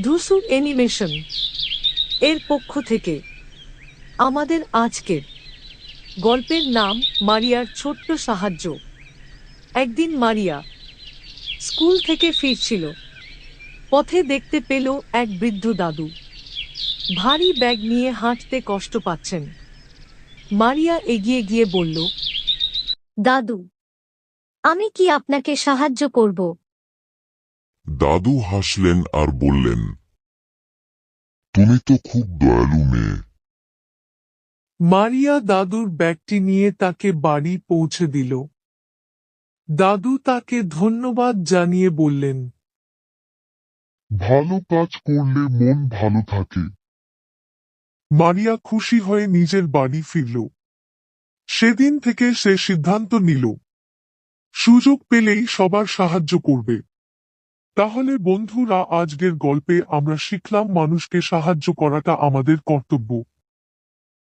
ধুসু animation এর পক্ষ থেকে আমাদের আজকের গল্পের নাম মারিয়ার ছোট্ট সাহায্য। একদিন মারিয়া স্কুল থেকে ফিরছিল। পথে দেখতে পেল এক বৃদ্ধ দাদু ভারী ব্যাগ নিয়ে হাঁটতে কষ্ট পাচ্ছেন। মারিয়া এগিয়ে গিয়ে বলল, দাদু, আমি কি আপনাকে সাহায্য করব? দাদু হাসলেন আর বললেন, তুমি তো খুব দয়ালু মেয়ে। মারিয়া দাদুর ব্যাগটি নিয়ে তাকে বাড়ি পৌঁছে দিল। দাদু তাকে ধন্যবাদ জানিয়ে বললেন, ভালো কাজ করলে মন ভালো থাকে। মারিয়া খুশি হয়ে নিজের বাড়ি ফিরল। সেদিন থেকে সে সিদ্ধান্ত নিল, সুযোগ পেলেই সবার সাহায্য করবে। তাহলে বন্ধুরা, আজকের গল্পে আমরা শিখলাম মানুষকে সাহায্য করাটা আমাদের কর্তব্য।